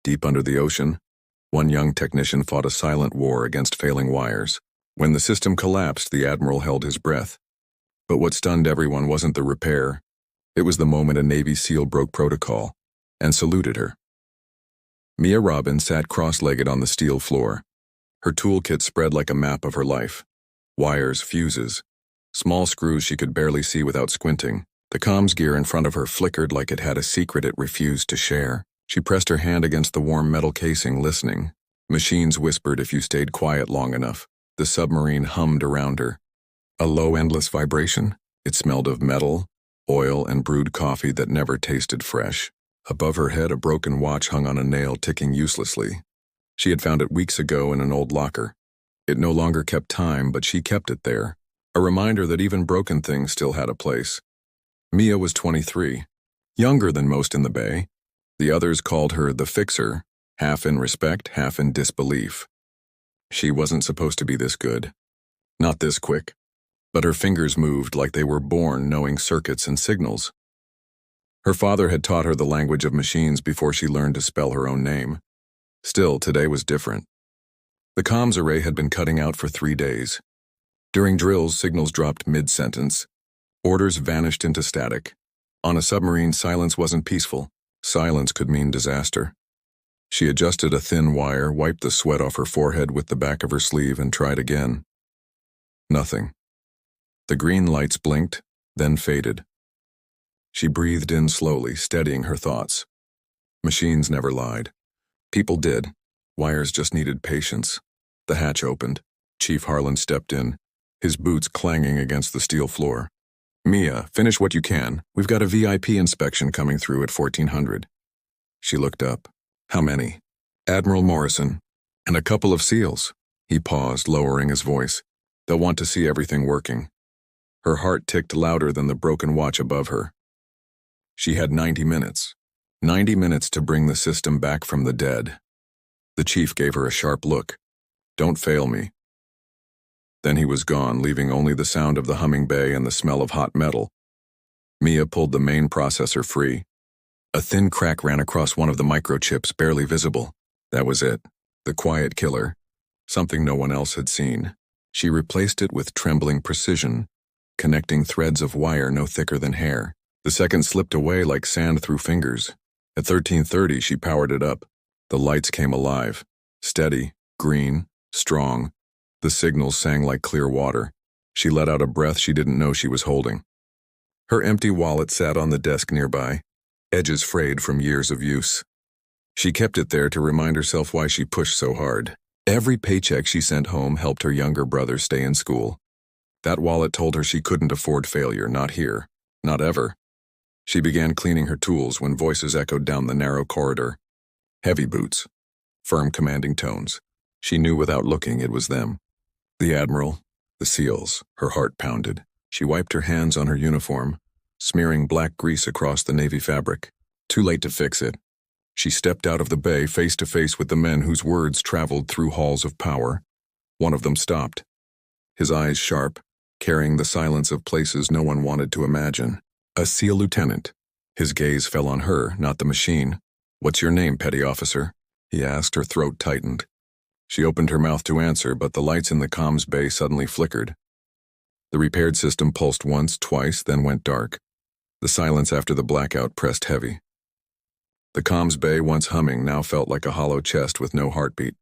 Deep under the ocean, one young technician fought a silent war against failing wires. When the system collapsed, the admiral held his breath. But what stunned everyone wasn't the repair. It was the moment a Navy SEAL broke protocol and saluted her. Mia Robbins sat cross-legged on the steel floor. Her toolkit spread like a map of her life. Wires, fuses, small screws she could barely see without squinting. The comms gear in front of her flickered like it had a secret it refused to share. She pressed her hand against the warm metal casing, listening. Machines whispered if you stayed quiet long enough. The submarine hummed around her. A low, endless vibration. It smelled of metal, oil, and brewed coffee that never tasted fresh. Above her head, a broken watch hung on a nail, ticking uselessly. She had found it weeks ago in an old locker. It no longer kept time, but she kept it there. A reminder that even broken things still had a place. Mia was 23, younger than most in the Bay. The others called her the Fixer, half in respect, half in disbelief. She wasn't supposed to be this good. Not this quick. But her fingers moved like they were born knowing circuits and signals. Her father had taught her the language of machines before she learned to spell her own name. Still, today was different. The comms array had been cutting out for 3 days. During drills, signals dropped mid-sentence. Orders vanished into static. On a submarine, silence wasn't peaceful. Silence could mean disaster. She adjusted a thin wire, wiped the sweat off her forehead with the back of her sleeve, and tried again. Nothing. The green lights blinked, then faded. She breathed in slowly, steadying her thoughts. Machines never lied. People did. Wires just needed patience. The hatch opened. Chief Harlan stepped in, his boots clanging against the steel floor. "Mia, finish what you can. We've got a VIP inspection coming through at 1400. She looked up. "How many?" "Admiral Morrison. And a couple of SEALs." He paused, lowering his voice. "They'll want to see everything working." Her heart ticked louder than the broken watch above her. She had 90 minutes. 90 minutes to bring the system back from the dead. The chief gave her a sharp look. "Don't fail me." Then he was gone, leaving only the sound of the humming bay and the smell of hot metal. Mia pulled the main processor free. A thin crack ran across one of the microchips, barely visible. That was it. The quiet killer. Something no one else had seen. She replaced it with trembling precision, connecting threads of wire no thicker than hair. The seconds slipped away like sand through fingers. At 13:30, she powered it up. The lights came alive. Steady, green, strong. The signals sang like clear water. She let out a breath she didn't know she was holding. Her empty wallet sat on the desk nearby, edges frayed from years of use. She kept it there to remind herself why she pushed so hard. Every paycheck she sent home helped her younger brother stay in school. That wallet told her she couldn't afford failure, not here, not ever. She began cleaning her tools when voices echoed down the narrow corridor. Heavy boots, firm commanding tones. She knew without looking it was them. The Admiral, the SEALs. Her heart pounded. She wiped her hands on her uniform, smearing black grease across the Navy fabric. Too late to fix it. She stepped out of the bay, face to face with the men whose words traveled through halls of power. One of them stopped, his eyes sharp, carrying the silence of places no one wanted to imagine. A SEAL lieutenant. His gaze fell on her, not the machine. "What's your name, petty officer?" he asked. Her throat tightened. She opened her mouth to answer, but the lights in the comms bay suddenly flickered. The repaired system pulsed once, twice, then went dark. The silence after the blackout pressed heavy. The comms bay, once humming, now felt like a hollow chest with no heartbeat.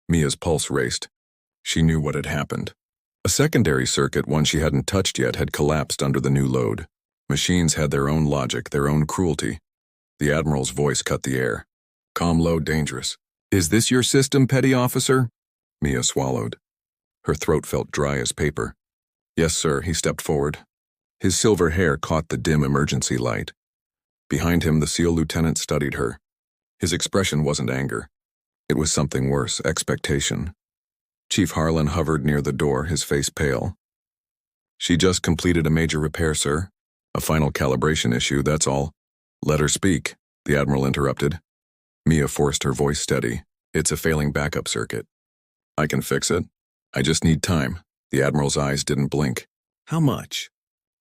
Mia's pulse raced. She knew what had happened. A secondary circuit, one she hadn't touched yet, had collapsed under the new load. Machines had their own logic, their own cruelty. The Admiral's voice cut the air. "Calm, low, dangerous." "Is this your system, petty officer?" Mia swallowed. Her throat felt dry as paper. "Yes, sir," he stepped forward. His silver hair caught the dim emergency light. Behind him, the SEAL lieutenant studied her. His expression wasn't anger. It was something worse, expectation. Chief Harlan hovered near the door, his face pale. "She just completed a major repair, sir. A final calibration issue, that's all." "Let her speak," the Admiral interrupted. Mia forced her voice steady. "It's a failing backup circuit." "I can fix it. I just need time." The Admiral's eyes didn't blink. "How much?"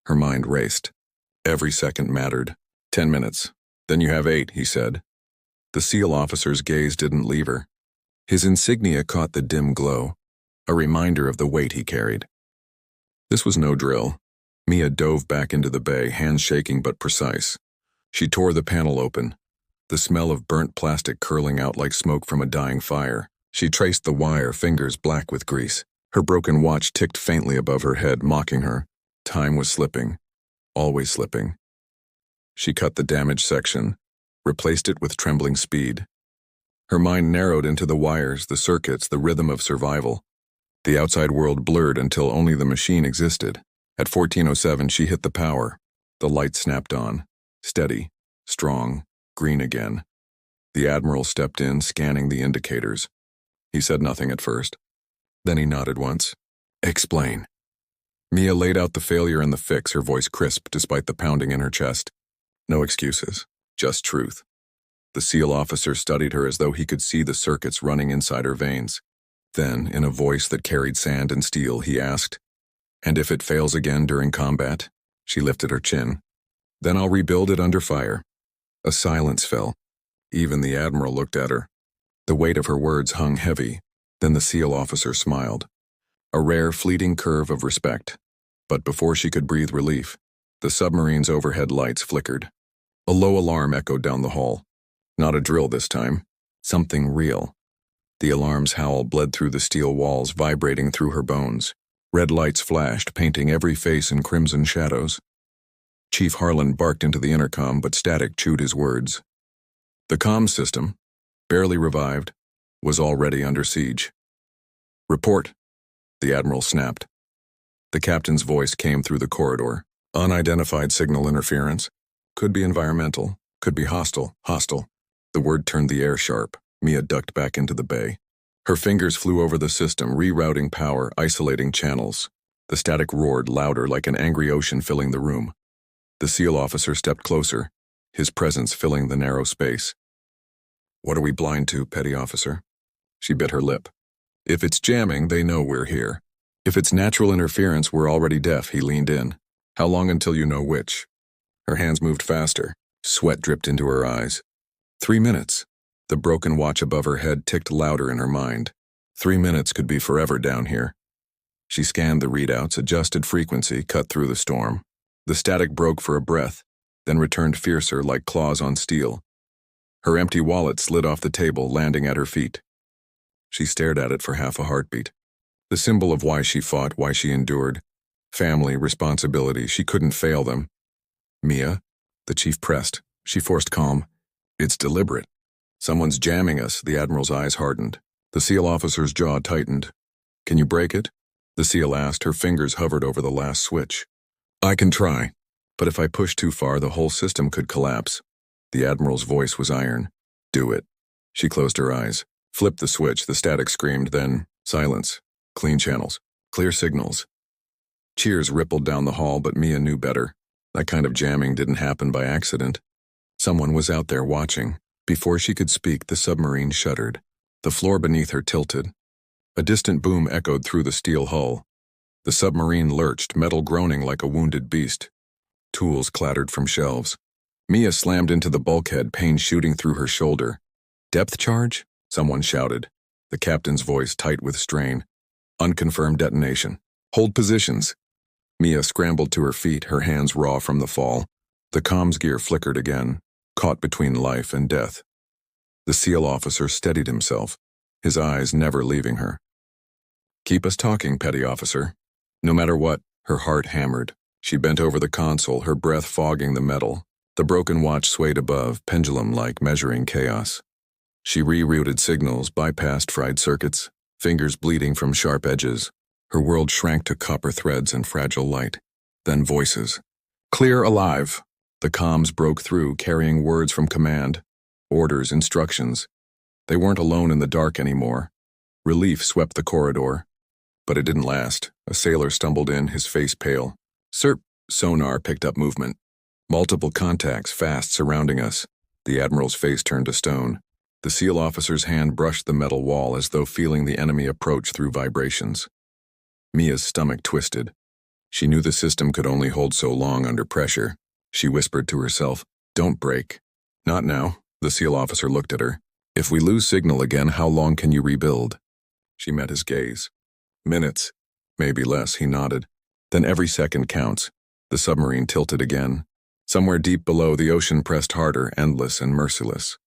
Her mind raced. Every second mattered. 10 minutes. "Then you have 8, he said. The SEAL officer's gaze didn't leave her. His insignia caught the dim glow, a reminder of the weight he carried. This was no drill. Mia dove back into the bay, hands shaking but precise. She tore the panel open, the smell of burnt plastic curling out like smoke from a dying fire. She traced the wire, fingers black with grease. Her broken watch ticked faintly above her head, mocking her. Time was slipping, always slipping. She cut the damaged section, replaced it with trembling speed. Her mind narrowed into the wires, the circuits, the rhythm of survival. The outside world blurred until only the machine existed. At 14:07, she hit the power. The light snapped on. Steady, strong, green again. The Admiral stepped in, scanning the indicators. He said nothing at first. Then he nodded once. Explain. Mia laid out the failure and the fix, her voice crisp despite the pounding in her chest. No excuses, just truth. The SEAL officer studied her as though he could see the circuits running inside her veins. Then, in a voice that carried sand and steel, he asked, "And if it fails again during combat?" She lifted her chin. "Then I'll rebuild it under fire." A silence fell. Even the Admiral looked at her. The weight of her words hung heavy. Then the SEAL officer smiled. A rare, fleeting curve of respect. But before she could breathe relief, the submarine's overhead lights flickered. A low alarm echoed down the hall. Not a drill this time. Something real. The alarm's howl bled through the steel walls, vibrating through her bones. Red lights flashed, painting every face in crimson shadows. Chief Harlan barked into the intercom, but static chewed his words. The comms system, barely revived, was already under siege. "Report," the Admiral snapped. The captain's voice came through the corridor. "Unidentified signal interference. Could be environmental, could be hostile. The word turned the air sharp. Mia ducked back into the bay. Her fingers flew over the system, rerouting power, isolating channels. The static roared louder, like an angry ocean filling the room. The SEAL officer stepped closer, his presence filling the narrow space. "What are we blind to, petty officer?" She bit her lip. "If it's jamming, they know we're here. If it's natural interference, we're already deaf," he leaned in. "How long until you know which?" Her hands moved faster. Sweat dripped into her eyes. 3 minutes. The broken watch above her head ticked louder in her mind. 3 minutes could be forever down here. She scanned the readouts, adjusted frequency, cut through the storm. The static broke for a breath, then returned fiercer like claws on steel. Her empty wallet slid off the table, landing at her feet. She stared at it for half a heartbeat. The symbol of why she fought, why she endured. Family, responsibility, she couldn't fail them. "Mia," the chief pressed. She forced calm. "It's deliberate. Someone's jamming us." The Admiral's eyes hardened. The SEAL officer's jaw tightened. "Can you break it?" the SEAL asked. Her fingers hovered over the last switch. "I can try, but if I push too far, the whole system could collapse." The Admiral's voice was iron. "Do it." She closed her eyes, flipped the switch. The static screamed, then silence. Clean channels. Clear signals. Cheers rippled down the hall, but Mia knew better. That kind of jamming didn't happen by accident. Someone was out there watching. Before she could speak, the submarine shuddered. The floor beneath her tilted. A distant boom echoed through the steel hull. The submarine lurched, metal groaning like a wounded beast. Tools clattered from shelves. Mia slammed into the bulkhead, pain shooting through her shoulder. "Depth charge?" someone shouted, the captain's voice tight with strain. "Unconfirmed detonation. Hold positions." Mia scrambled to her feet, her hands raw from the fall. The comms gear flickered again, caught between life and death. The SEAL officer steadied himself, his eyes never leaving her. "Keep us talking, petty officer." No matter what, her heart hammered. She bent over the console, her breath fogging the metal. The broken watch swayed above, pendulum-like, measuring chaos. She rerouted signals, bypassed fried circuits, fingers bleeding from sharp edges. Her world shrank to copper threads and fragile light. Then voices. "Clear, alive." The comms broke through, carrying words from command, orders, instructions. They weren't alone in the dark anymore. Relief swept the corridor. But it didn't last. A sailor stumbled in, his face pale. "Sir," sonar picked up movement. Multiple contacts, fast, surrounding us. The Admiral's face turned to stone. The SEAL officer's hand brushed the metal wall as though feeling the enemy approach through vibrations. Mia's stomach twisted. She knew the system could only hold so long under pressure. She whispered to herself, "Don't break." "Not now." The SEAL officer looked at her. If we lose signal again, how long can you rebuild? She met his gaze. Minutes. Maybe less, he nodded. Then every second counts. The submarine tilted again. Somewhere deep below, the ocean pressed harder, endless and merciless.